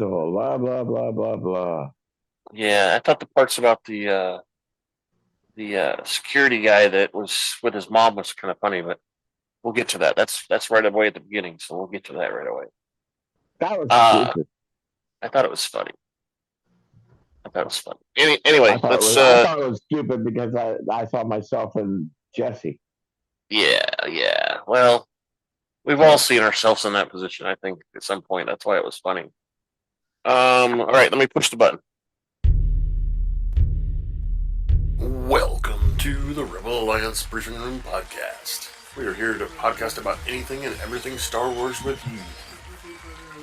hostile. Blah blah blah blah blah. Yeah, I thought the parts about the security guy that was with his mom was kind of funny, but we'll get to that. That's right away at the beginning, so we'll get to that right away. That was Uh stupid. I thought it was funny. I thought it was funny. I Anyway, thought it let's was. I thought it was stupid because I saw myself in Jesse. yeah. Well, we've all seen ourselves in that position, I think, at some point. That's why it was funny. All right, let me push the button. Welcome to the Rebel Alliance Briefing Room podcast. We are here to podcast about anything and everything Star Wars with you.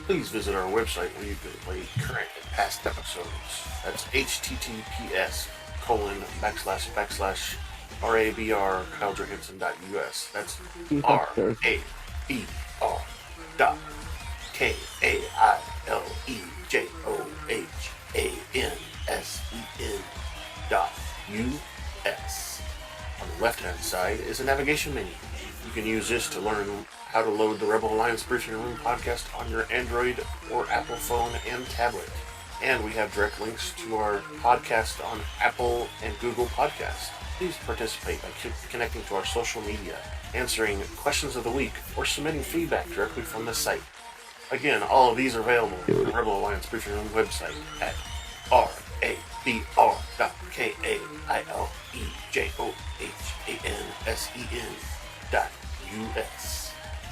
Please visit our website where you can play current and past episodes. That's https://RABR KyleJohansson.us. That's RABR dot KAILEJOHANSEN dot US. On the left-hand side is a navigation menu. You can use this to learn how to load the Rebel Alliance Briefing Room podcast on your Android or Apple phone and tablet. And we have direct links to our podcast on Apple and Google Podcasts. Please participate by connecting to our social media, answering questions of the week, or submitting feedback directly from the site. Again, all of these are available on the Rebel Alliance Briefing Room website at RABR.KAILEJOHANSEN.US.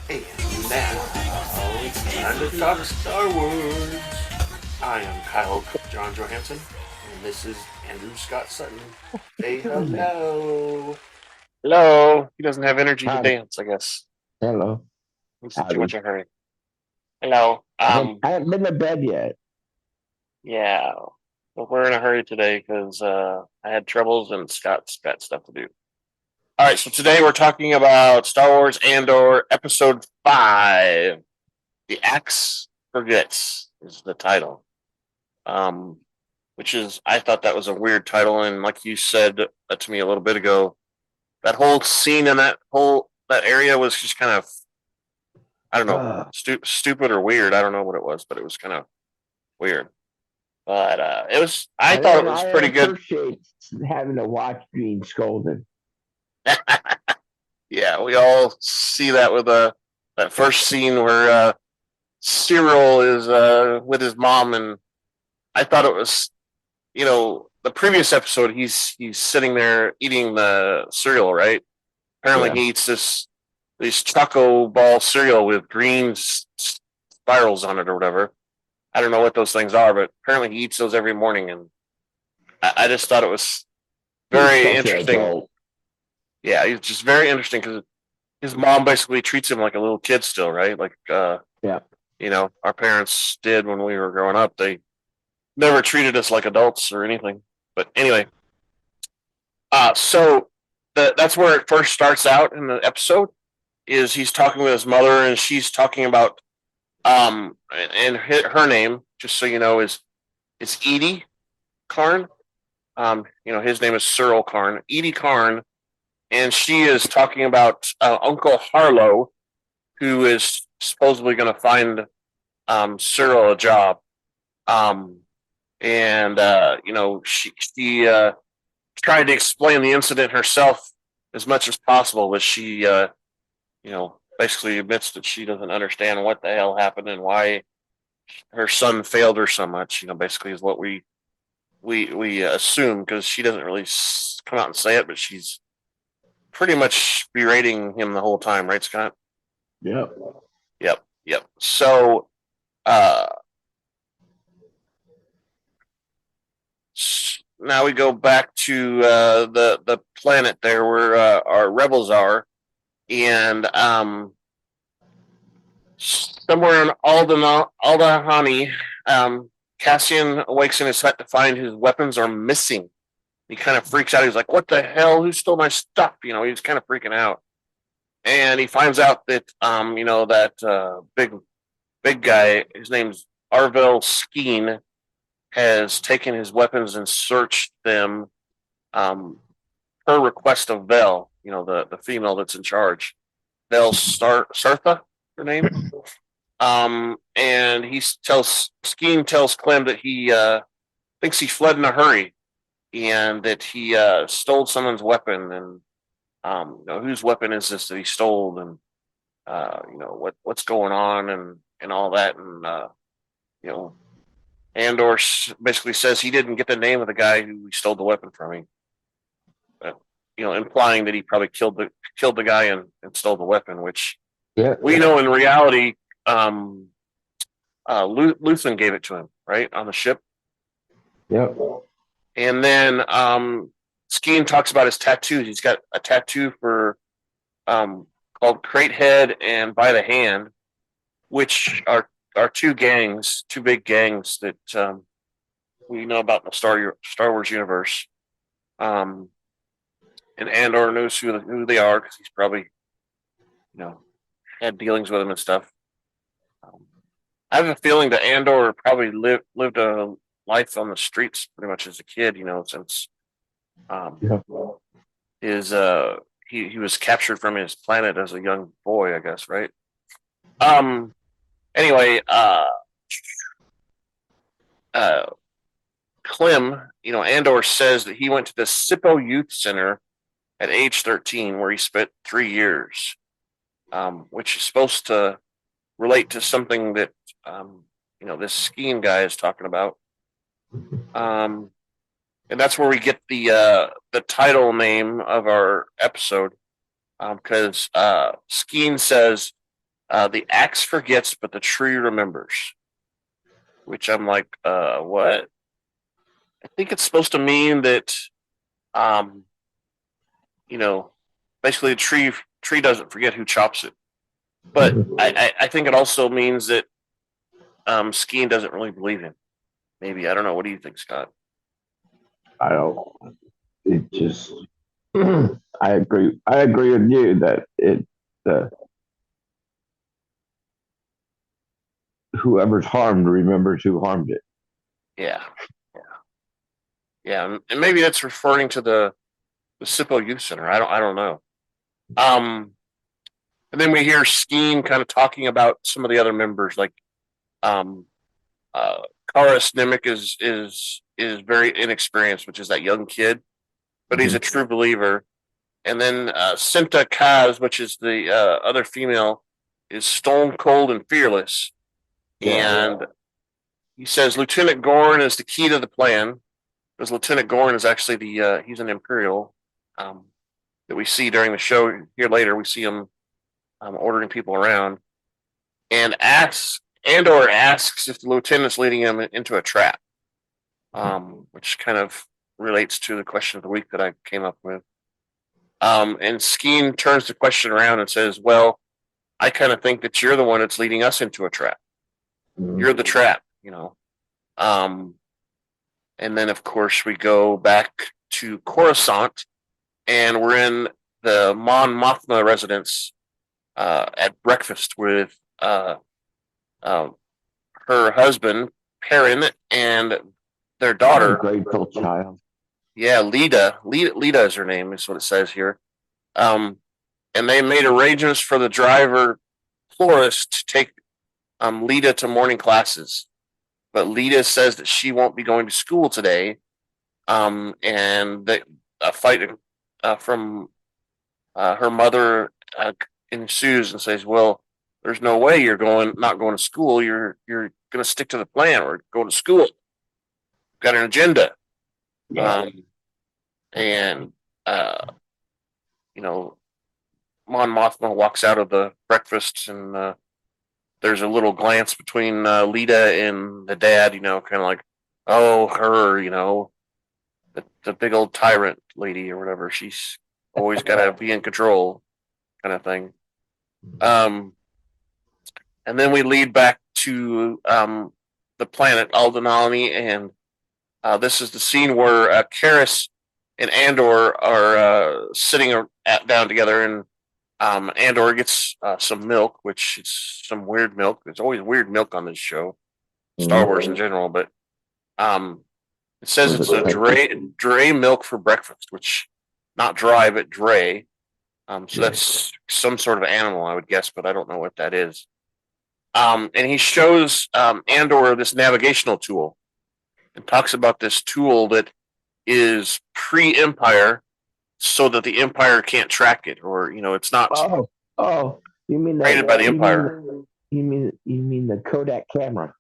And now, it's time to talk Star Wars. I am Kyle John Johansson, and this is Andrew Scott Sutton. Say hello. Hello. He doesn't have energy to dance, I guess. Hello. He's in too much of a hurry. Hello. I haven't been to bed yet. Yeah. But we're in a hurry today because I had troubles and Scott's got stuff to do. All right, so today we're talking about Star Wars Andor Episode 5. The Axe Forgets is the title. Which is, I thought that was a weird title, and like you said to me a little bit ago, that whole scene in that area was just kind of, I don't know, stupid or weird. I don't know what it was, but it was kind of weird. But I thought it was pretty good. I appreciate having to watch being scolded. Yeah, we all see that with that first scene where Cyril is with his mom, and I thought it was, the previous episode, he's sitting there eating the cereal, right? Apparently, he eats this choco ball cereal with green spirals on it or whatever. I don't know what those things are, but apparently he eats those every morning, and I just thought it was very interesting. Yeah, it's just very interesting because his mom basically treats him like a little kid still, right? Like, our parents did when we were growing up. They never treated us like adults or anything. But anyway, so that's where it first starts out in the episode. Is he's talking with his mother, and she's talking about and her name, just so you know, is Edie Karn. His name is Cyril Karn. Edie Karn, and she is talking about Uncle Harlow, who is supposedly going to find Cyril a job. She tried to explain the incident herself as much as possible, but she, basically admits that she doesn't understand what the hell happened and why her son failed her so much. Basically is what we assume, because she doesn't really come out and say it, but she's pretty much berating him the whole time, right, Scott? Yep. So, now we go back to the planet there where our rebels are, and somewhere in Aldahani, Cassian awakes in his hut to find his weapons are missing. He kind of freaks out. He's like, "What the hell? Who stole my stuff?" He's kind of freaking out, and he finds out that that big guy, his name's Arvel Skeen, has taken his weapons and searched them per request of Vel, the female that's in charge. Vel Sartha, her name. And Skeen tells Clem that he thinks he fled in a hurry and that he stole someone's weapon. And whose weapon is this that he stole? And what's going on and all that. And you know, Andor basically says he didn't get the name of the guy who stole the weapon from him. But, implying that he probably killed the guy and stole the weapon, which we know in reality, Luthen gave it to him, right, on the ship. Yep. And then Skeen talks about his tattoos. He's got a tattoo for called Crate Head and By the Hand, which are two big gangs that we know about in the Star Wars universe. And Andor knows who they are because he's probably, had dealings with them and stuff. I have a feeling that Andor probably lived a life on the streets pretty much as a kid, since his he was captured from his planet as a young boy, I guess, right? Anyway, Clem, Andor says that he went to the Sippo Youth Center at age 13, where he spent 3 years, which is supposed to relate to something that this Skeen guy is talking about. And that's where we get the title name of our episode, because Skeen says the axe forgets, but the tree remembers. Which I'm like, what? I think it's supposed to mean that, basically the tree doesn't forget who chops it. But I think it also means that Skeen doesn't really believe him. Maybe. I don't know. What do you think, Scott? I don't. It just. I agree. I agree with you that whoever's harmed remembers who harmed it. Yeah. And maybe that's referring to the Sippo Youth Center. I don't know. And then we hear Skeen kind of talking about some of the other members, like Kara Simic is very inexperienced, which is that young kid, but he's a true believer. And then Simta Kaz, which is the other female, is stone cold and fearless. And he says Lieutenant Gorn is the key to the plan, because Lieutenant Gorn is actually he's an Imperial that we see during the show here later. We see him ordering people around, and Andor asks if the lieutenant's leading him into a trap, which kind of relates to the question of the week that I came up with. And Skeen turns the question around and says, well, I kind of think that you're the one that's leading us into a trap. You're the trap, and then, of course, we go back to Coruscant, and we're in the Mon Mothma residence at breakfast with her husband, Perrin, and their daughter. Grateful child. Yeah, Leda. Leda is her name, is what it says here. And they made arrangements for the driver, Flores, to take Leda to morning classes. But Leda says that she won't be going to school today. And a fight from her mother ensues and says, well, there's no way you're not going to school. You're going to stick to the plan or go to school. Got an agenda. And Mon Mothma walks out of the breakfast, and there's a little glance between Leda and the dad, kind of like, oh, her, the big old tyrant lady or whatever. She's always got to be in control, kind of thing. And then we lead back to the planet Aldenalani, and this is the scene where Karis and Andor are sitting down together, and Andor gets some milk, which is some weird milk. There's always weird milk on this show, Star Wars in general, but it says it's a dray milk for breakfast, which not dry, but dray. So that's some sort of animal, I would guess, but I don't know what that is. And he shows Andor this navigational tool and talks about this tool that is pre-Empire, so that the Empire can't track it, or it's not You mean created by the Empire. You mean the Kodak camera?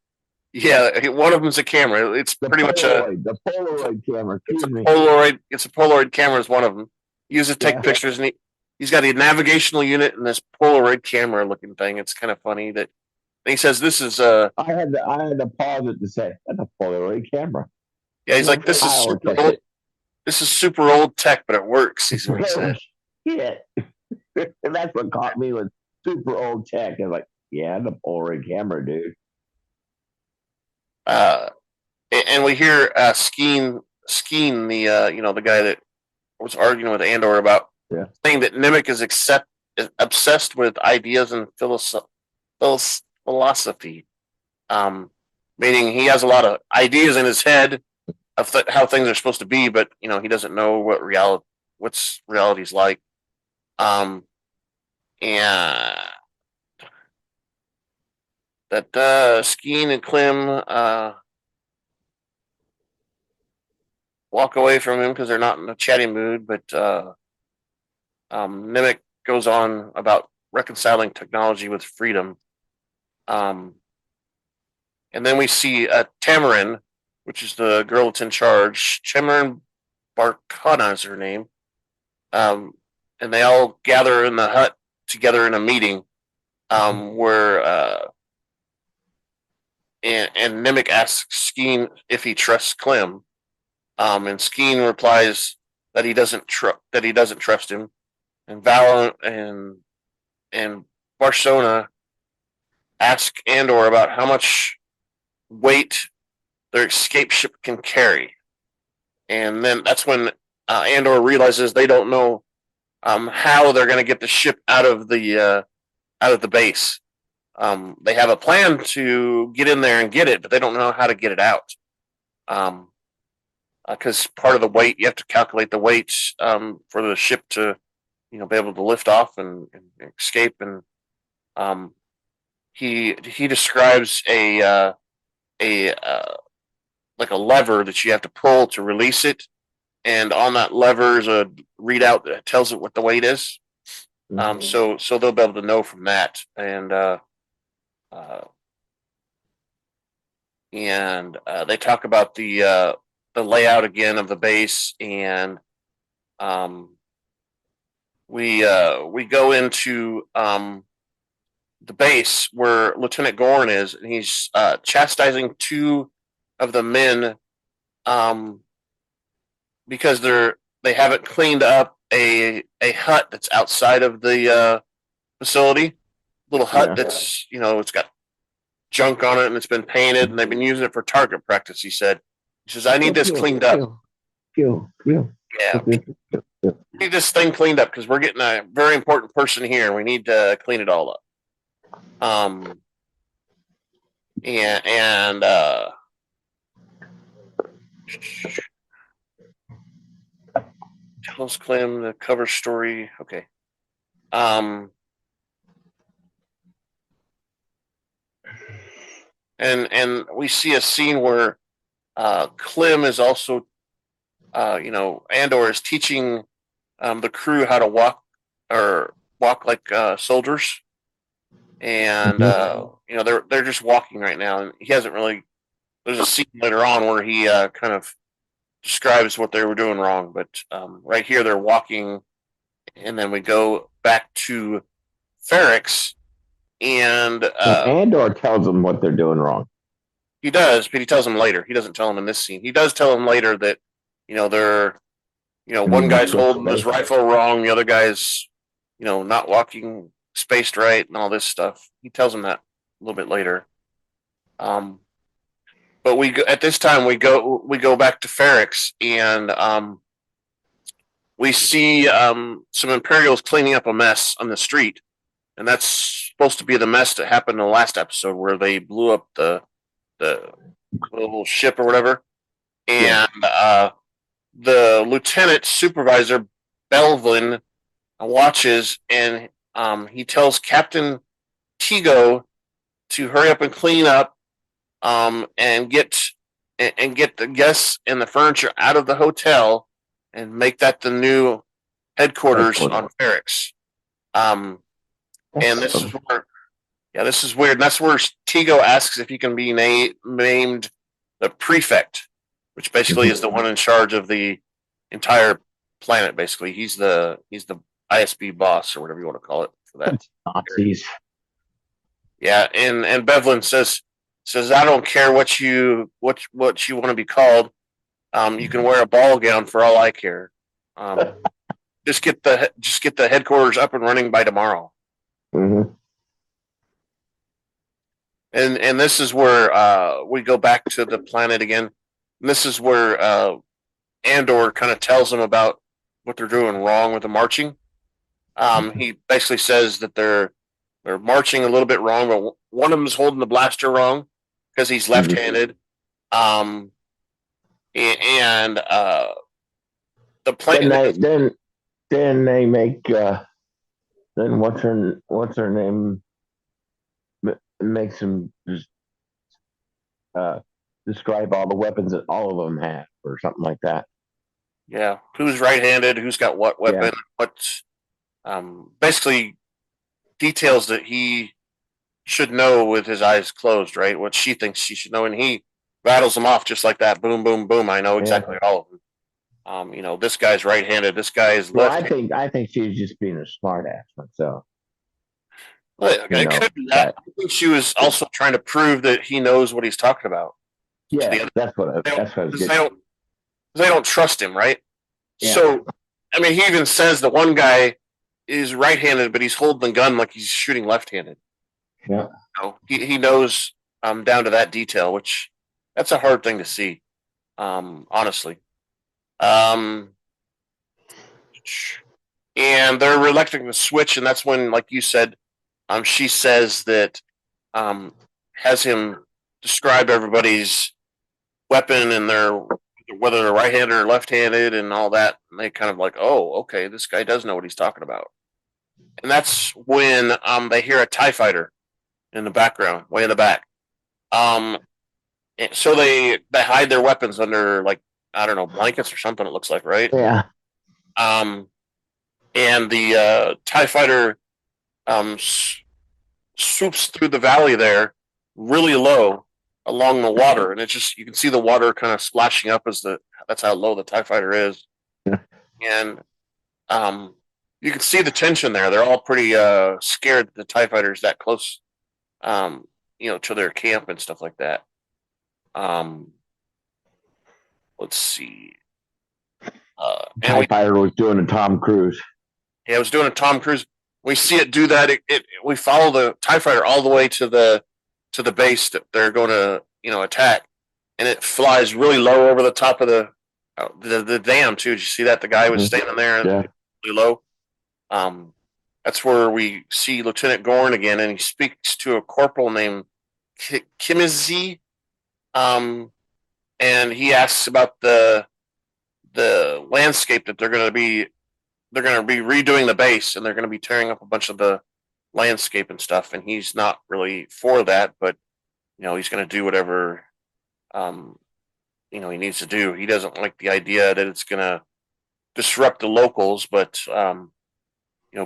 Yeah, one of them is a camera. It's pretty much the Polaroid camera. It's a Polaroid camera is one of them. He uses to take pictures, and he's got a navigational unit and this Polaroid camera looking thing. It's kind of funny that he says this is I had to pause it to say that's a Polaroid camera. Yeah, he's like, this is super old. This is super old tech, but it works. He's what he said. Yeah, and that's what caught me with super old tech. I'm like, yeah, the Polaroid camera, dude. And we hear Skeen, the guy that was arguing with Andor about saying that Nemik is obsessed with ideas and philosophy, meaning he has a lot of ideas in his head of how things are supposed to be, but he doesn't know what's reality's like. And that Skeen and Klim walk away from him because they're not in a chatty mood, but Nemik goes on about reconciling technology with freedom. And then we see Tamarin, which is the girl that's in charge. Tamarin Barkana is her name. And they all gather in the hut together in a meeting where and Nemik asks Skeen if he trusts Klim. And Skeen replies that he doesn't trust him. And Val and Barcelona ask Andor about how much weight their escape ship can carry. And then that's when Andor realizes they don't know how they're going to get the ship out of the base. They have a plan to get in there and get it, but they don't know how to get it out. Because part of the weight, you have to calculate the weight for the ship to, be able to lift off and escape. And he describes a like a lever that you have to pull to release it, and on that lever is a readout that tells it what the weight is. So they'll be able to know from that, and they talk about the layout again of the base, and we go into the base where Lieutenant Gorn is, and he's chastising two of the men because they haven't cleaned up a hut that's outside of the facility. Little hut that's it's got junk on it and it's been painted, and they've been using it for target practice. He said, I need this cleaned up. Yeah, we need this thing cleaned up because we're getting a very important person here, and we need to clean it all up. And tells Clem the cover story. Okay. And we see a scene where Clem is also, Andor is teaching the crew how to walk like soldiers, and they're just walking right now, and he hasn't really. There's a scene later on where he kind of describes what they were doing wrong, but right here they're walking, and then we go back to Ferrix, and Andor tells them what they're doing wrong. He does, but he tells them later. He doesn't tell them in this scene. He does tell them later that they're one guy's holding his rifle wrong, the other guy's not walking spaced right, and all this stuff. He tells them that a little bit later. But at this time we go back to Ferrix, and we see some Imperials cleaning up a mess on the street, and that's supposed to be the mess that happened in the last episode where they blew up the little ship or whatever. And the lieutenant supervisor Belvin watches, and he tells Captain Tigo to hurry up and clean up, and get the guests and the furniture out of the hotel and make that the new headquarters on Ferrix. And this is where, yeah, this is weird. And that's where Tigo asks if he can be named the prefect, which basically is the one in charge of the entire planet. Basically, he's the ISB boss or whatever you want to call it for that. Nazis. Yeah, and Bevlin says I don't care what you want to be called. You can wear a ball gown for all I care. Just get the headquarters up and running by tomorrow. Mm-hmm. And this is where we go back to the planet again. And this is where Andor kind of tells them about what they're doing wrong with the marching. He basically says that they're marching a little bit wrong, but one of them is holding the blaster wrong because he's left-handed. And the planet. Then they make then what's her name makes him just describe all the weapons that all of them have or something like that. Yeah, who's right-handed? Who's got what weapon? Yeah. What's basically details that he should know with his eyes closed, right? What she thinks she should know, and he rattles them off just like that. Boom, boom, boom. I know exactly all of them. This guy's right-handed. This guy is left. I think she's just being a smartass myself. Well, it could be that. I think she was also trying to prove that he knows what he's talking about. Yeah, that's what I was getting. They don't trust him, right? Yeah. So, I mean, he even says the one guy is right-handed, but he's holding the gun like he's shooting left-handed. Yeah. He knows down to that detail, which that's a hard thing to see, honestly. And they're reluctant to switch, and that's when, like you said, she says that has him describe everybody's weapon and whether they're right-handed or left-handed and all that. And they kind of like, oh, okay, this guy does know what he's talking about. And that's when they hear a TIE fighter in the background, way in the back. So they hide their weapons under, like, I don't know, blankets or something, it looks like, right? Yeah. And the TIE fighter swoops through the valley there really low along the water, and it's just, you can see the water kind of splashing up that's how low the TIE fighter is. Yeah. And you can see the tension there. They're all pretty scared that the TIE fighter is that close to their camp and stuff like that. Let's see. TIE fighter was doing a Tom Cruise. Yeah, it was doing a Tom Cruise. We see it do that. We follow the TIE fighter all the way to the base that they're going to attack, and it flies really low over the top of the dam too. Did you see that? The guy was standing there and really low. That's where we see Lieutenant Gorn again, and he speaks to a corporal named Kimizi, and he asks about the landscape that they're going to be redoing the base, and they're going to be tearing up a bunch of the landscape and stuff. And he's not really for that, but he's going to do whatever he needs to do. He doesn't like the idea that it's going to disrupt the locals, but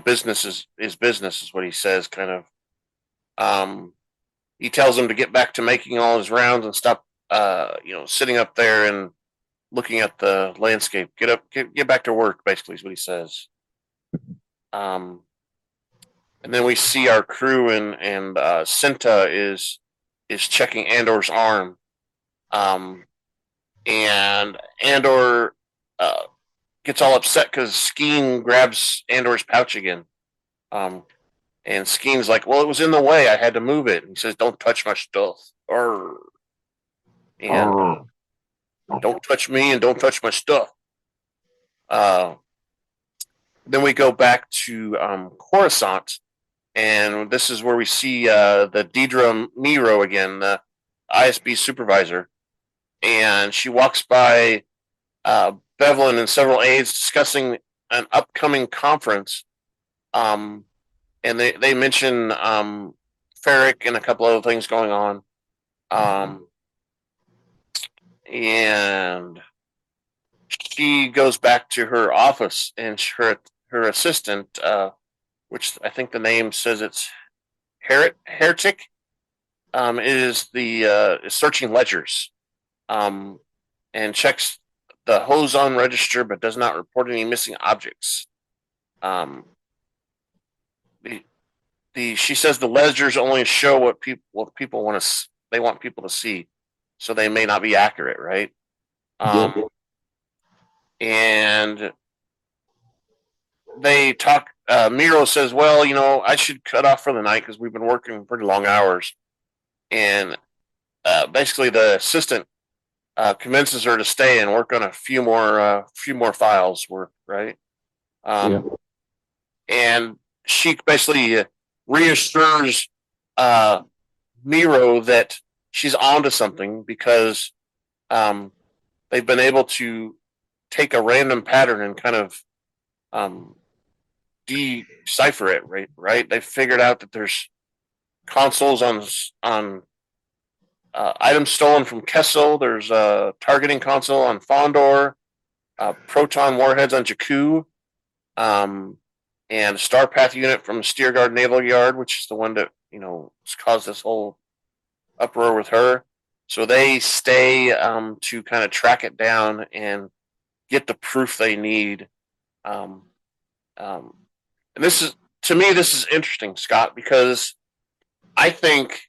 business is business, is what he says. Kind of. He tells him to get back to making all his rounds and stop, sitting up there and looking at the landscape. Get back to work, basically, is what he says. And then we see our crew, and Cinta is checking Andor's arm. And Andor gets all upset because Skeen grabs Andor's pouch again. And Skeen's like, well, it was in the way. I had to move it. And he says, don't touch my stuff. And don't touch me and don't touch my stuff. Then we go back to Coruscant, and this is where we see the Deidre Miro again, the ISB supervisor. And she walks by Bevlin and several aides discussing an upcoming conference. And they mention Ferrix and a couple other things going on. And she goes back to her office, and her assistant, which I think the name says it's Heretic, is searching ledgers, and checks the Hozon register, but does not report any missing objects. Um, she says the ledgers only show what people want to they want people to see, so they may not be accurate, right? Yeah. And they talk. Miro says, "Well, I should cut off for the night because we've been working pretty long hours." And basically, the assistant convinces her to stay and work on a few more files. Work right. Yeah. And she basically reassures Miro that she's onto something because they've been able to take a random pattern and kind of decipher it. Right. They figured out that there's consoles on items stolen from Kessel. There's a targeting console on Fondor, proton warheads on Jakku, and a Star Path unit from Steerguard Naval Yard, which is the one that has caused this whole uproar with her. So they stay to kind of track it down and get the proof they need. Um, um, and this is interesting, Scott, because I think,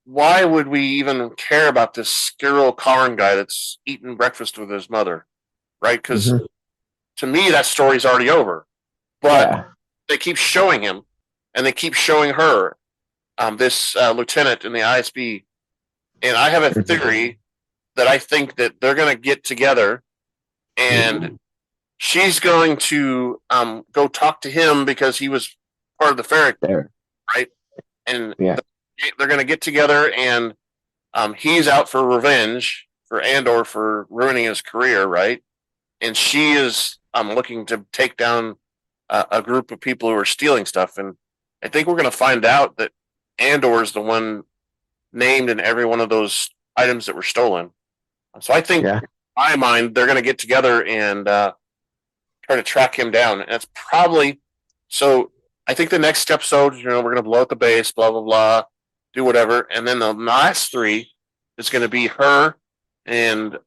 why would we even care about this Skiril Karn guy that's eating breakfast with his mother, right? Because to me, that story's already over. But they keep showing him, and they keep showing her, this lieutenant in the ISB. And I have a theory that I think that they're going to get together, and she's going to go talk to him because he was part of the Ferrix, right? And they're going to get together, and he's out for revenge for Andor for ruining his career, right? And she is looking to take down a group of people who are stealing stuff. And I think we're going to find out that Andor is the one named in every one of those items that were stolen. So I think, in my mind, they're going to get together and try to track him down. And that's probably so. I think the next episode, we're going to blow up the base, blah blah blah, do whatever, and then the last three is going to be her and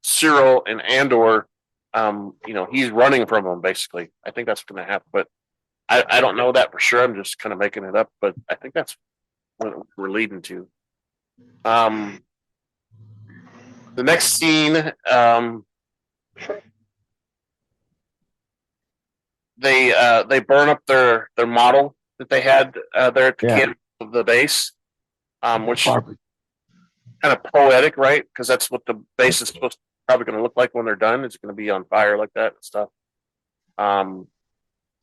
Cyril and Andor. He's running from them basically. I think that's going to happen, but I don't know that for sure. I'm just kind of making it up, but I think that's what we're leading to. The next scene, they burn up their model that they had there at the camp of the base, which is kind of poetic, right? Because that's what the base is probably going to look like when they're done. It's going to be on fire like that and stuff.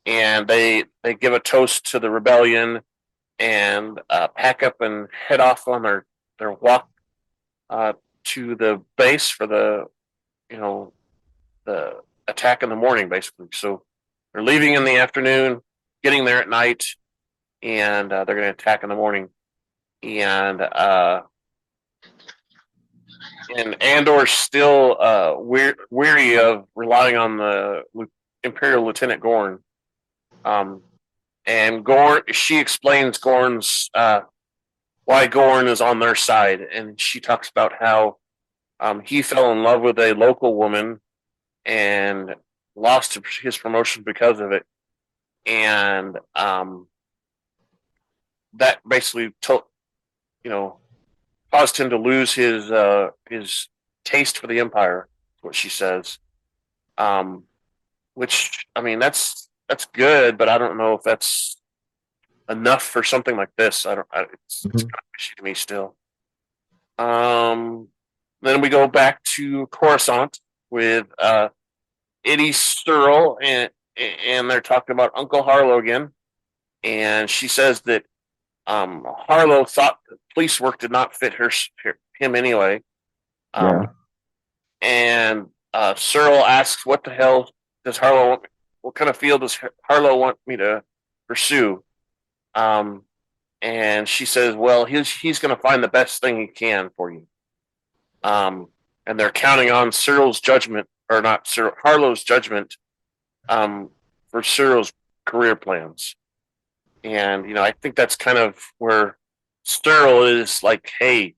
And they give a toast to the rebellion and pack up and head off on their walk to the base for the attack in the morning, basically. So they're leaving in the afternoon, getting there at night, and they're going to attack in the morning. And Andor's still weary of relying on the Imperial Lieutenant Gorn. And Gorn, she explains Gorn's why Gorn is on their side, and she talks about how he fell in love with a local woman and lost his promotion because of it, and that basically caused him to lose his taste for the Empire. What she says, which I mean that's good, but I don't know if that's enough for something like this. It's kind of fishy to me still. Then we go back to Coruscant with Eddie Sturl, and they're talking about Uncle Harlow again. And she says that Harlow thought that police work did not fit him anyway. And Searle asks, "What the hell does Harlow want? What kind of field does Harlow want me to pursue?" And she says, "Well, he's going to find the best thing he can for you." Um, and they're counting on Cyril's judgment, or not Cyril, Harlow's judgment, for Cyril's career plans. And I think that's kind of where Cyril is like, "Hey,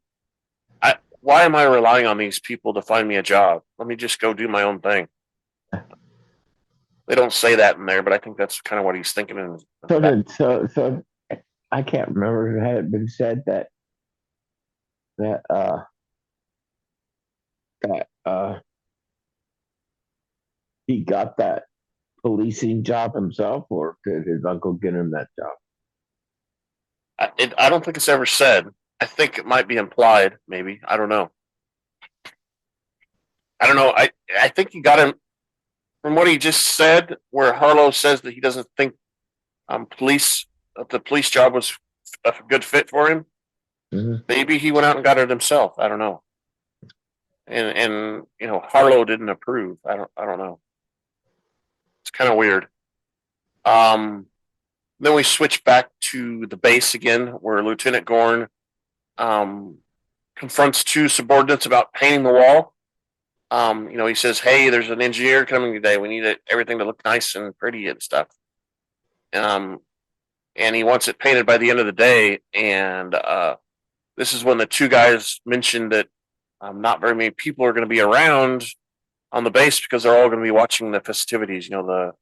why am I relying on these people to find me a job? Let me just go do my own thing." They don't say that in there, but I think that's kind of what he's thinking. So I can't remember if it had been said that that he got that policing job himself, or did his uncle get him that job? I don't think it's ever said. I think it might be implied. Maybe I don't know. I don't know. I think he got him from what he just said, where Harlow says that he doesn't think police the police job was a good fit for him. Mm-hmm. Maybe he went out and got it himself. I don't know. And Harlow didn't approve. I don't know. It's kind of weird. Um, then we switch back to the base again, where Lieutenant Gorn um, confronts two subordinates about painting the wall. He says, "Hey, there's an engineer coming today. We need everything to look nice and pretty and stuff." Um, and he wants it painted by the end of the day. And this is when the two guys mentioned that not very many people are going to be around on the base because they're all going to be watching the festivities. The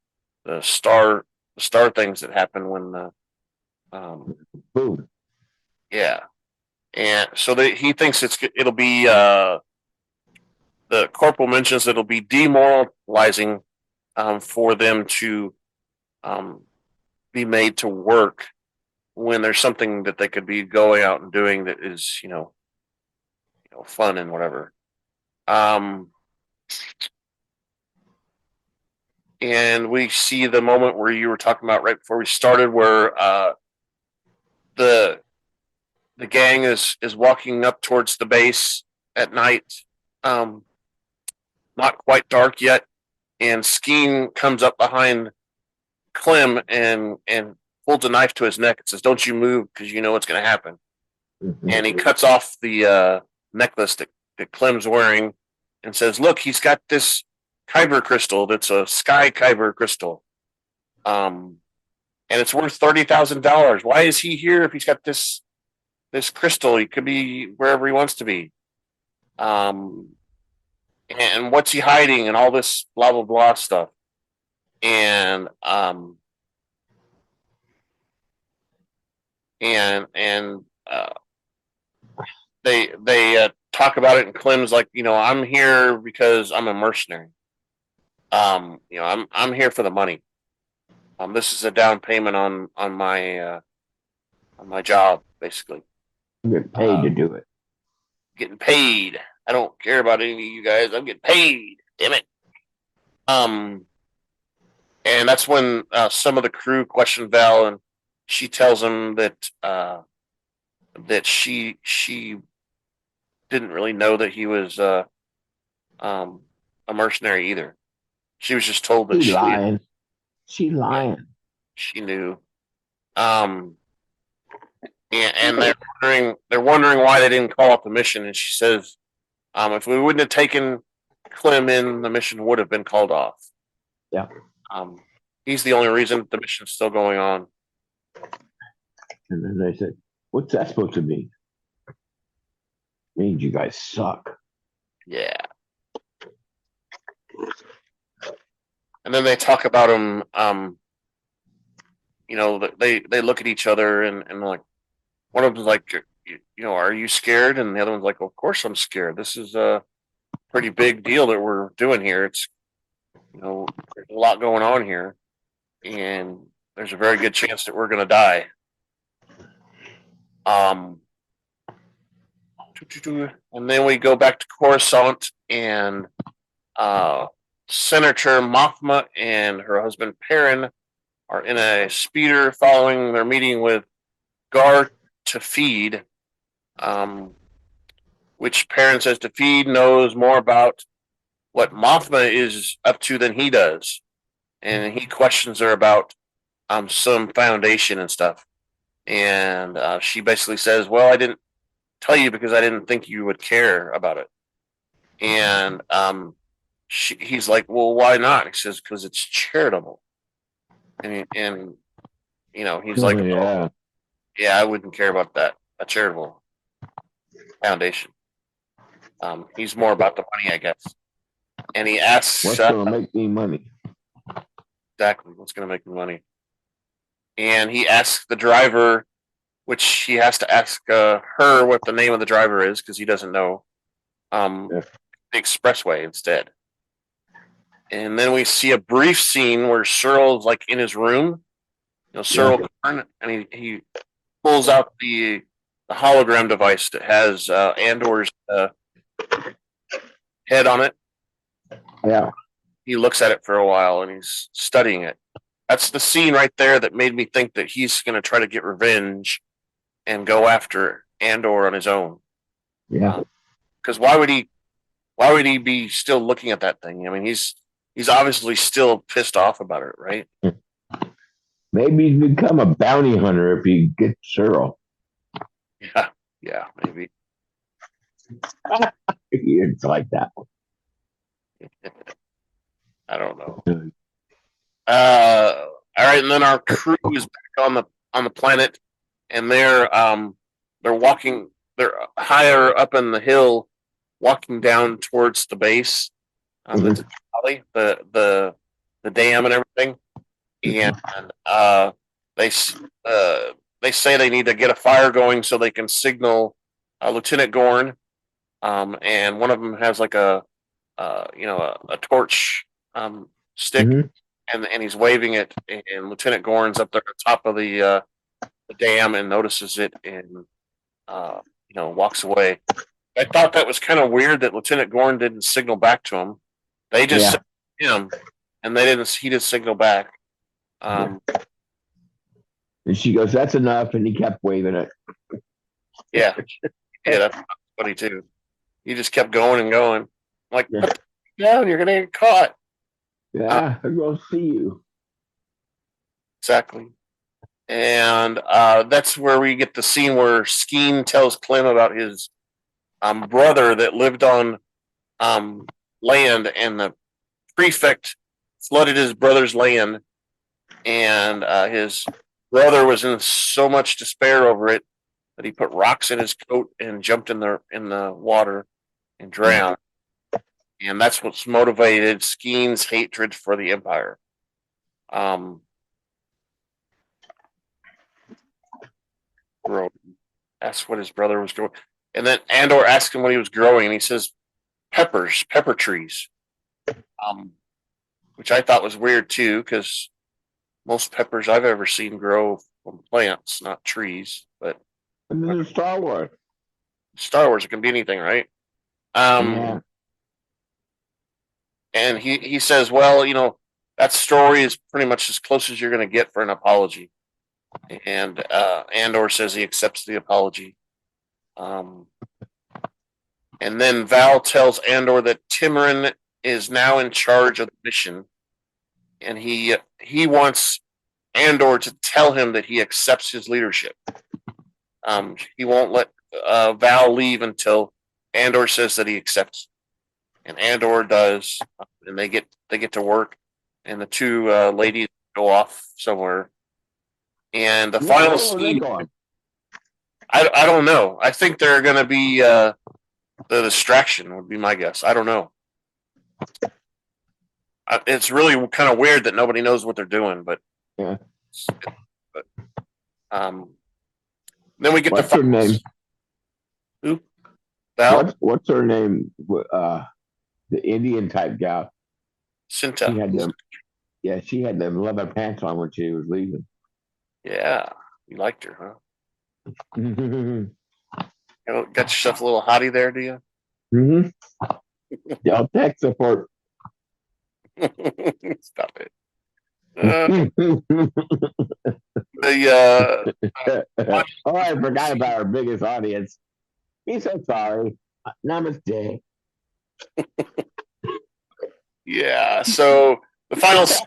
star things that happen when the Boom. yeah. And so he thinks it'll be the corporal mentions it'll be demoralizing for them to be made to work when there's something that they could be going out and doing that is fun and whatever. And we see the moment where you were talking about right before we started, where the gang is walking up towards the base at night, not quite dark yet, and Skeen comes up behind Clem and holds a knife to his neck and says, "Don't you move because you know what's going to happen." Mm-hmm. And he cuts off the necklace that Clem's wearing and says, "Look, he's got this kyber crystal that's a sky kyber crystal. And it's worth $30,000. Why is he here if he's got this crystal? He could be wherever he wants to be. And what's he hiding and all this blah blah blah stuff." And they talk about it, and Clem's like, "I'm here because I'm a mercenary. I'm here for the money. This is a down payment on my job, basically. I'm getting paid to do it. Getting paid. I don't care about any of you guys. I'm getting paid. Damn it." And that's when some of the crew question Val, and she tells him that she didn't really know that he was a mercenary either. She was just told that She lying. She lying. She knew. And they're wondering why they didn't call up the mission, and she says, if we wouldn't have taken Clem in, the mission would have been called off. Yeah. He's the only reason the mission's still going on. And then they said, "What's that supposed to mean?" Means you guys suck. Yeah. And then they talk about him. They look at each other and like, one of them's like, "Are you scared?" And the other one's like, "Of course I'm scared. This is a pretty big deal that we're doing here. It's there's a lot going on here, and there's a very good chance that we're going to die." And then we go back to Coruscant, and Senator Mothma and her husband Perrin are in a speeder following their meeting with Gar to Feed, which Perrin says to Feed knows more about what Mothma is up to than he does, and he questions her about some Foundation and stuff. and she basically says, "Well, I didn't tell you because I didn't think you would care about it." And he's like, "Well, why not?" He says, "Because it's charitable." And he's like, Yeah. "Oh, yeah, I wouldn't care about that. A charitable foundation." He's more about the money, I guess. And he asks, What's going to make me money? exactly what's going to make me money. And he asks the driver, which he has to ask her what the name of the driver is because he doesn't know. The expressway instead. And then we see a brief scene where Searle's like in his room. Searle Gorn, and he pulls out the hologram device that has Andor's head on it. Yeah. He looks at it for a while and he's studying it. That's the scene right there that made me think that he's going to try to get revenge and go after Andor on his own. Yeah. Because why would he be still looking at that thing? I mean, he's obviously still pissed off about it, right? Maybe he's become a bounty hunter if he gets Searle. Yeah, maybe. It's like that. I don't know. All right, and then our crew is back on the planet, and they're walking. They're higher up in the hill, walking down towards the base, the dam and everything, and they say they need to get a fire going so they can signal Lieutenant Gorn, and one of them has like a torch stick, and he's waving it, and Lieutenant Gorn's up there at the top of the dam and notices it and walks away. I thought that was kind of weird that Lieutenant Gorn didn't signal back to him. They just signaled him, and he didn't signal back. And she goes, "That's enough," and he kept waving it. Yeah, that's funny too. He just kept going and going. I'm like, put down, you're gonna get caught. Yeah, I'm gonna see you. Exactly. And that's where we get the scene where Skeen tells Clem about his brother that lived on land, and the prefect flooded his brother's land, and his brother was in so much despair over it that he put rocks in his coat and jumped in the water and drowned. And that's what's motivated Skeen's hatred for the Empire. That's what his brother was growing. And then Andor asked him what he was growing, and he says pepper trees, which I thought was weird too, because most peppers I've ever seen grow from plants, not trees. But and this is Star Wars. Star Wars, it can be anything, right? Yeah. And he says, well, that story is pretty much as close as you're going to get for an apology. And Andor says he accepts the apology. And then Val tells Andor that Timorin is now in charge of the mission, and he wants Andor to tell him that he accepts his leadership. He won't let Val leave until Andor says that he accepts, and Andor does, and they get to work, and the two ladies go off somewhere. And the final scene, I don't know. I think they're going to be the distraction, would be my guess. I don't know. It's really kind of weird that nobody knows what they're doing, but yeah. Then we get what's her name? Who? Val? What's her name? The Indian type gal. Cinta. She had them leather pants on when she was leaving. Yeah, you liked her, huh? Got yourself a little hottie there, do you? Y'all tech support. Stop it. I forgot about our biggest audience. He's so sorry. Namaste. Yeah, so the final scene,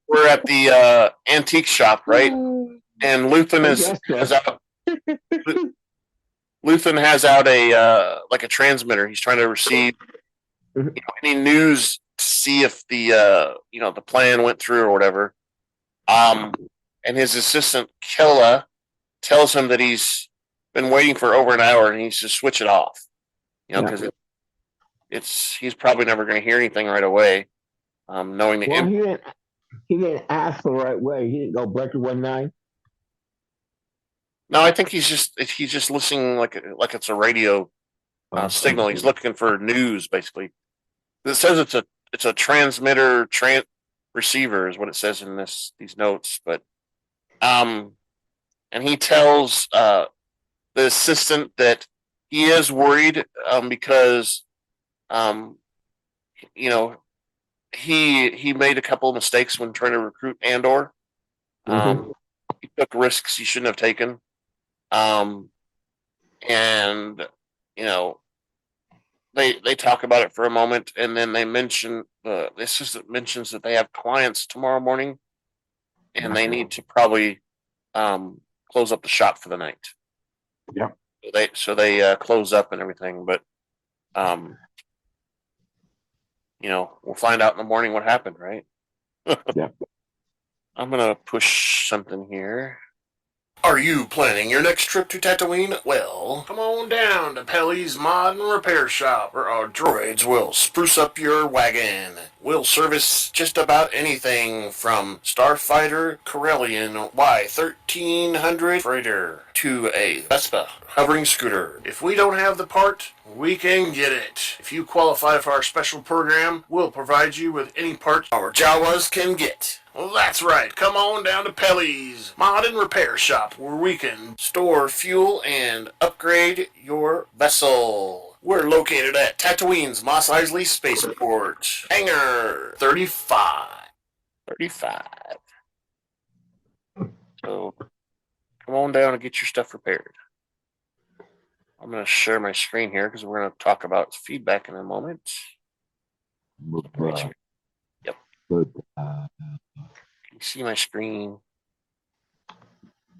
we're at the antique shop, right? And Luthen I is guess so. has out. Luthen has out a like a transmitter. He's trying to receive any news to see if the the plan went through or whatever. Um, and his assistant Killa tells him that he's been waiting for over an hour and he needs to switch it off. Because it's he's probably never going to hear anything right away. Knowing the Well, he didn't ask the right way. He didn't go breaker 19. no, I think he's just listening like it's a radio signal. He's looking for news basically. It says it's a transmitter receiver is what it says in these notes. But um, and he tells the assistant that he is worried because um, you know he made a couple of mistakes when trying to recruit Andor. He took risks he shouldn't have taken. Um, and you know they talk about it for a moment, and then they mention the assistant mentions that they have clients tomorrow morning, and they need to probably close up the shop for the night. Yeah. So they close up and everything, but um, we'll find out in the morning what happened, right? Yeah. I'm gonna push something here. Are you planning your next trip to Tatooine? Well, come on down to Pelly's Mod and Repair Shop, where our droids will spruce up your wagon. We'll service just about anything from Starfighter Corellian Y1300 freighter to a Vespa hovering scooter. If we don't have the part, we can get it. If you qualify for our special program, we'll provide you with any part our Jawas can get. Well, that's right. Come on down to Pelly's Mod and Repair Shop, where we can store fuel and upgrade your vessel. We're located at Tatooine's Mos Eisley Spaceport. Hangar 35. 35. So, come on down and get your stuff repaired. I'm going to share my screen here because we're going to talk about feedback in a moment. Yep. Can you see my screen?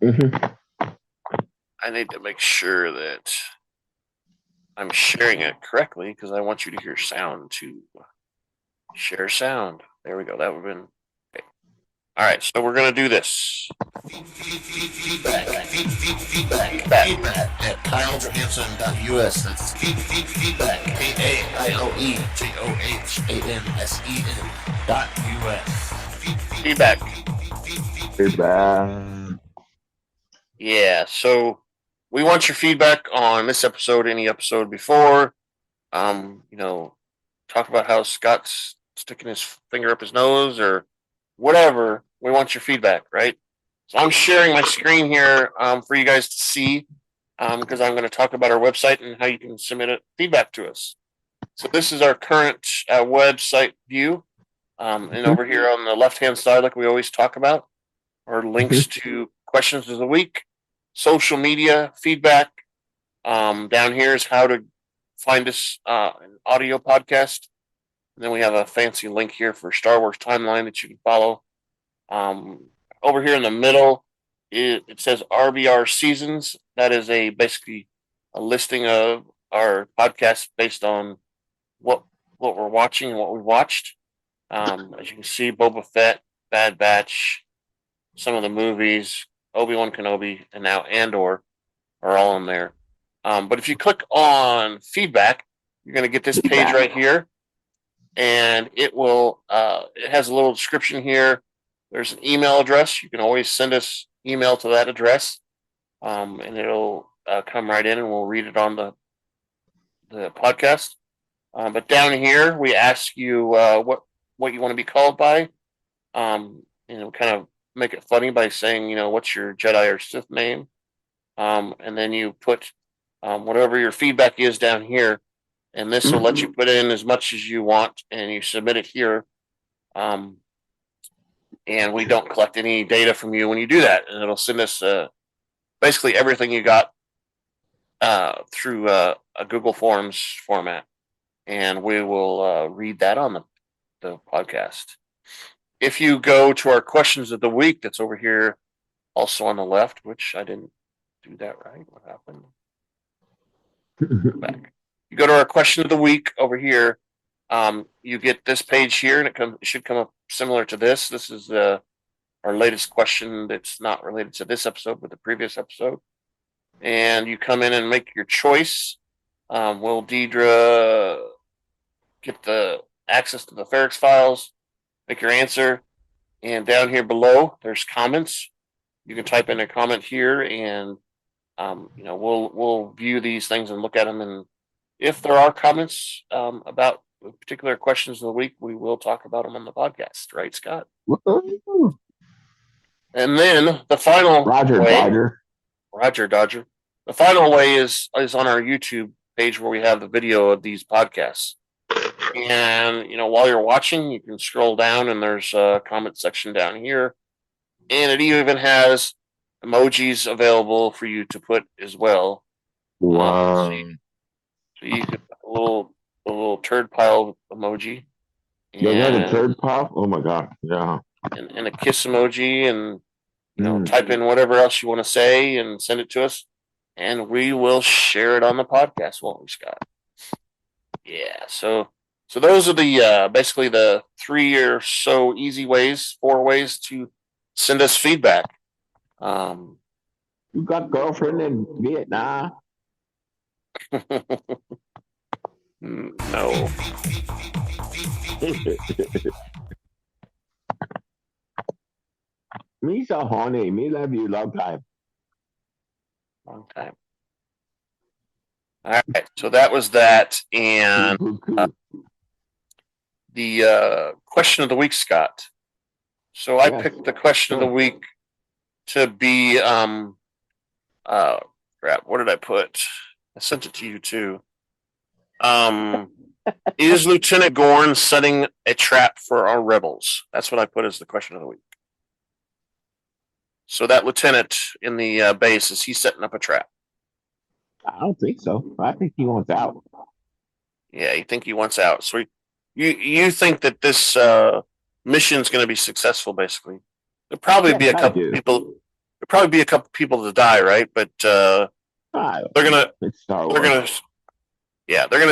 I need to make sure that I'm sharing it correctly because I want you to hear sound too. Share sound. There we go. That would have been okay. All right, so we're gonna do this. Feedback at KyleJohansson.us. That's feedback KyleJohansson.us. Feedback. Yeah, so we want your feedback on this episode, any episode before. Talk about how Scott's sticking his finger up his nose or whatever. We want your feedback, right? So I'm sharing my screen here for you guys to see because I'm going to talk about our website and how you can submit feedback to us. So this is our current website view. And over here on the left-hand side, like we always talk about, are links to questions of the week, social media feedback. Down here is how to find us an audio podcast. And then we have a fancy link here for Star Wars timeline that you can follow. Over here in the middle, it says RBR seasons. That is basically a listing of our podcasts based on what we're watching and what we watched. As you can see, Boba Fett, Bad Batch, some of the movies, Obi-Wan Kenobi, and now Andor are all in there. But if you click on feedback, you're going to get this page right here. And it has a little description here. There's an email address. You can always send us email to that address. And it'll come right in and we'll read it on the podcast. But down here, we ask you what you want to be called by. Kind of make it funny by saying, what's your Jedi or Sith name? And then you put whatever your feedback is down here. And this will let you put in as much as you want, and you submit it here. And we don't collect any data from you when you do that. And it'll send us basically everything you got through a Google Forms format. And we will read that on the podcast. If you go to our questions of the week, that's over here also on the left, which I didn't do that right. What happened? Go back. You go to our question of the week over here. You get this page here, and it should come up similar to this. This is our latest question that's not related to this episode, but the previous episode. And you come in and make your choice. Will Deidre get the access to the Ferrix files? Make your answer. And down here below, there's comments. You can type in a comment here, and we'll view these things and look at them. And if there are comments about particular questions of the week, we will talk about them on the podcast, right, Scott? And then the final Roger Dodger. The final way is on our YouTube page where we have the video of these podcasts. And while you're watching, you can scroll down, and there's a comment section down here, and it even has emojis available for you to put as well. Wow. So you can put a little turd pile emoji. You got a turd pile? Oh my god! Yeah. And a kiss emoji, and type in whatever else you want to say and send it to us, and we will share it on the podcast, won't we, Scott? Yeah. So those are the basically the 3 or so easy ways, 4 ways to send us feedback. You got girlfriend in Vietnam? No. Me so horny. Me love you long time. Long time. All right. So that was that, and the question of the week, Scott. So I picked the question of the week to be crap. What did I put? I sent it to you too. Is Lieutenant Gorn setting a trap for our rebels? That's what I put as the question of the week. So that lieutenant in the base, is he setting up a trap? I don't think so. I think he wants out. Yeah, you think he wants out. So you think that this mission's going to be successcul? Basically, there'll probably be a couple people. There'll probably be a couple people to die, right? But they're gonna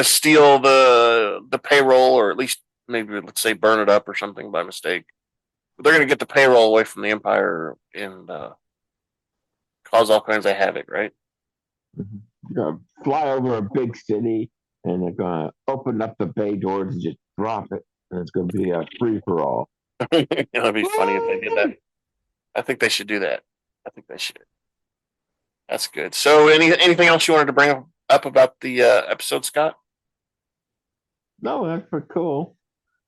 steal the payroll, or at least maybe let's say burn it up or something by mistake. But they're gonna get the payroll away from the Empire and cause all kinds of havoc, right? They're gonna fly over a big city, and they're gonna open up the bay doors and just drop it, and it's gonna be a free for all. It'd be funny if they did that. I think they should do that. I think they should. That's good. So, anything else you wanted to bring up about the episode, Scott? No, that's pretty cool.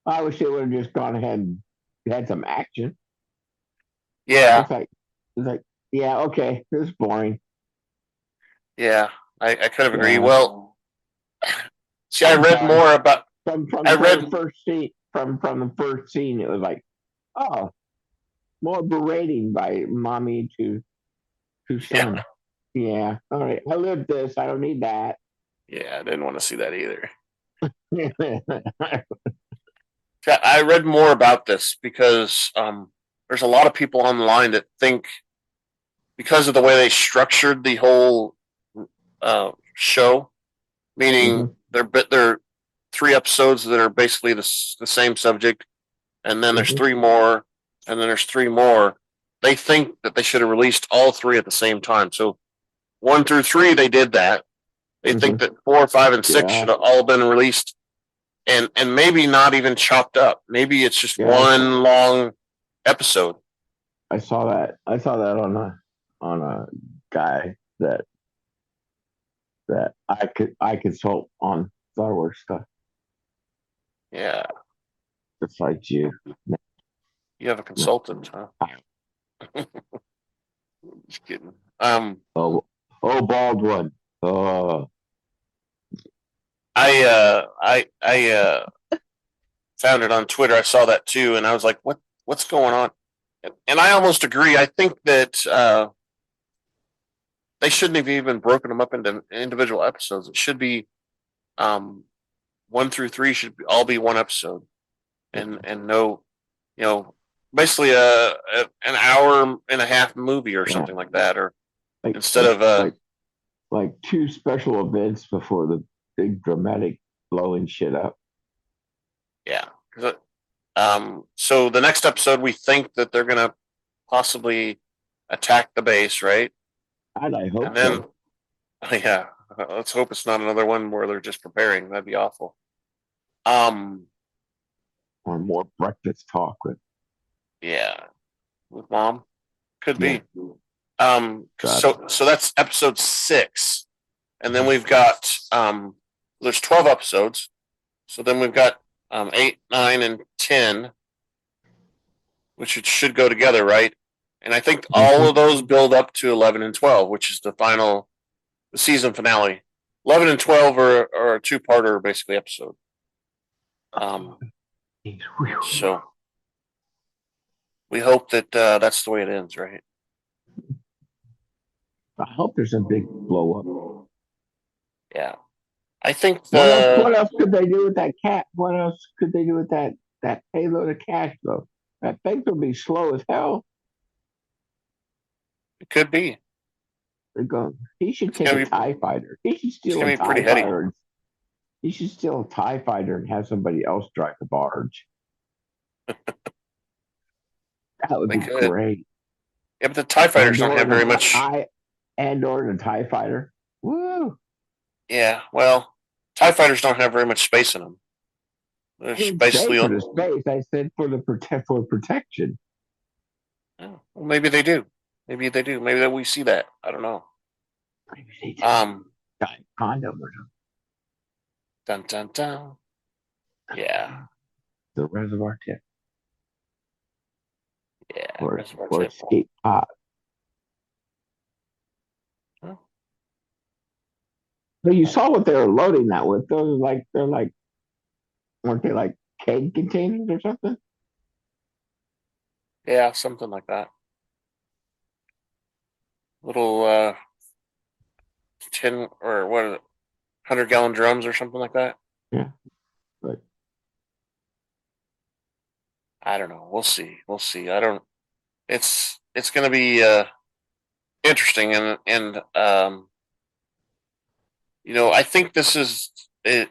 I wish they would have just gone ahead and had some action. Yeah. It's like, yeah, okay, this is boring. Yeah, I kind of agree. Well, see, I read more about from the first scene. From the first scene, it was like, oh, more berating by mommy to son. Yeah, all right. I lived this. I don't need that. Yeah, I didn't want to see that either. I read more about this because there's a lot of people online that think because of the way they structured the whole show, meaning they're 3 episodes that are basically the same subject, and then there's 3 more, and then there's 3 more. They think that they should have released all 3 at the same time. So 1 through 3, they did that. They think that 4, 5, and 6 should have all been released, and maybe not even chopped up. Maybe it's just one long episode. I saw that. I saw that on a guy that I consult on Star Wars stuff. Yeah. Besides you. You have a consultant, huh? Just kidding. Oh, bald one. Oh. I found it on Twitter. I saw that too, and I was like, what's going on? And I almost agree. I think that they shouldn't have even broken them up into individual episodes. It should be 1 through 3 should all be one episode, and no, basically an hour and a half movie or something like that, or like instead like of like two special events before the big dramatic blowing shit up. yeah. So the next episode, we think that they're gonna possibly attack the base, right? And I hope And then, so. yeah, let's hope it's not another one where they're just preparing. That'd be awful. Um, Or more breakfast talk with yeah, with mom could yeah. be. God. So that's episode 6, and then we've got there's 12 episodes. So then we've got 8, 9, and 10, which it should go together, right? And I think all of those build up to 11 and 12, which is the season finale. 11 and 12 are a two-parter, basically, episode. So we hope that that's the way it ends, right? I hope there's a big blow up. Yeah. I think What else could they do with that cat? What else could they do with that payload of cash though? That thing will be slow as hell. it could be. They're going. He should It's take a gonna be. TIE fighter. He should It's steal a gonna be pretty TIE heady. fighter. He should steal a TIE fighter and have somebody else drive the barge. That would They be could. great. Yeah, but the TIE fighters don't have very much. Andor and a TIE fighter. Woo! Yeah, well, TIE fighters don't have very much space in them. I There's didn't say basically. for the space. I said for protection. Oh, well, maybe they do. Maybe they do. Maybe that we see that. I don't know. Maybe they just Um. condom or something. Dun dun dun. Yeah. The reservoir tip. Yeah. Or escape pod. Huh? So you saw what they were loading that with. Those they're like weren't they like keg containers or something? Yeah, something like that. Little 10 or what is it? 100-gallon drums or something like that. Yeah. But I don't know. We'll see. We'll see. I don't. It's going to be interesting and I think this is it.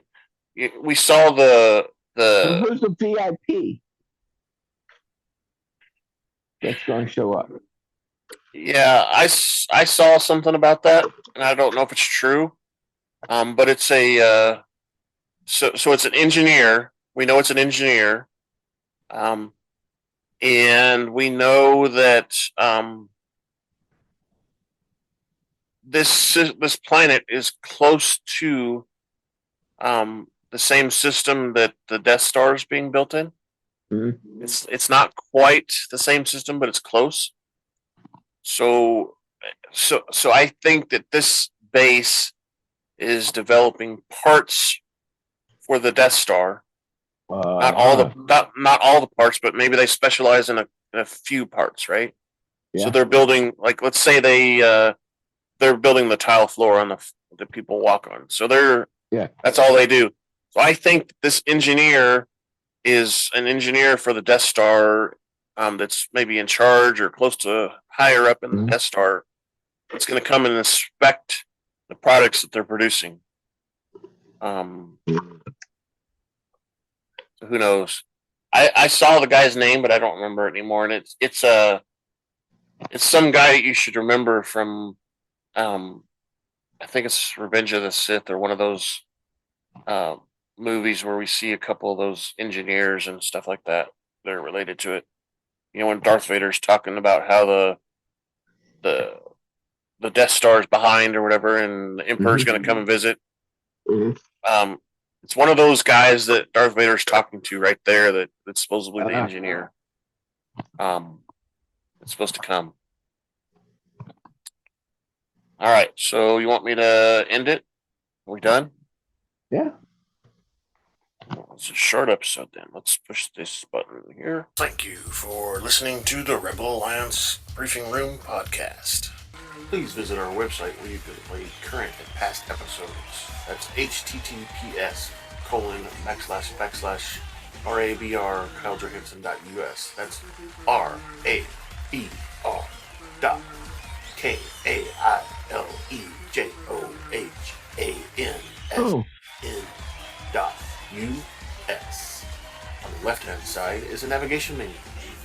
We saw the who's the VIP that's going to show up? yeah. I saw something about that, and I don't know if it's true. But it's so it's an engineer. We know it's an engineer. Um, and we know that this planet is close to the same system that the Death Star is being built in. Mm-hmm. It's not quite the same system, but it's close. So I think that this base is developing parts for the Death Star. Not all the parts, but maybe they specialize in a few parts, right? Yeah. So they're building, like, let's say they're building the tile floor on the people walk on. So that's all they do. So I think this engineer is an engineer for the Death Star, that's maybe in charge or close to higher up in the Death Star. It's going to come and inspect the products that they're producing. So who knows? I saw the guy's name, but I don't remember it anymore. And it's some guy that you should remember from I think it's Revenge of the Sith or one of those movies where we see a couple of those engineers and stuff like that that are related to it. When Darth Vader's talking about how the Death Star is behind or whatever, and the Emperor's going to come and visit. It's one of those guys that Darth Vader's talking to right there that's supposedly the engineer. It's supposed to come. All right, so you want me to end it? Are we done? Yeah. It's a short episode then. Let's push this button here. Thank you for listening to the Rebel Alliance Briefing Room podcast. Please visit our website where you can play current and past episodes. That's https:// RABR KyleJohansson.us. That's RABR dot KAILEJOHANSN dot US. On the left-hand side is a navigation menu.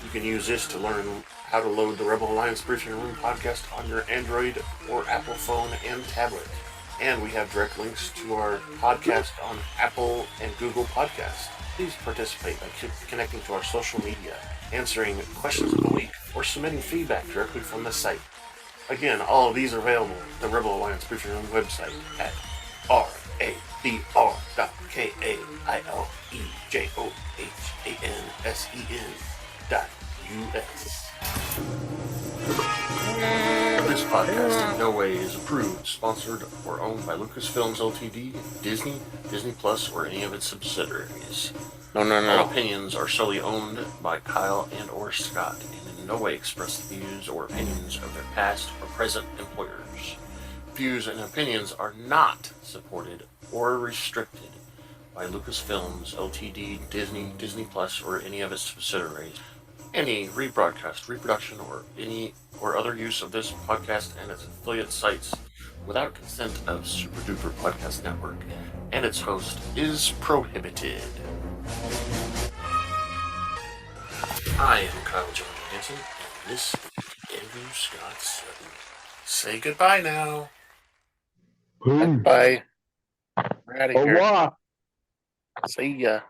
You can use this to learn how to load the Rebel Alliance Briefing Room podcast on your Android or Apple phone and tablet. And we have direct links to our podcast on Apple and Google Podcasts. Please participate by connecting to our social media, answering questions of the week, or submitting feedback directly from the site. Again, all of these are available at the Rebel Alliance Briefing Room website at rabr.KAILEJOHANSEN.US. This podcast in no way is approved, sponsored, or owned by Lucasfilms Ltd., Disney, Disney Plus, or any of its subsidiaries. No. All opinions are solely owned by Kyle and or Scott, and in no way express the views or opinions of their past or present employers. Views and opinions are not supported or restricted by Lucasfilms Ltd., Disney, Disney Plus, or any of its subsidiaries. Any rebroadcast, reproduction, or other use of this podcast and its affiliate sites without consent of Super Duper Podcast Network and its host is prohibited. I am Kyle Johansson, and this is Andrew Scott Sutton. Say goodbye now. Bye. We're out of here. See ya.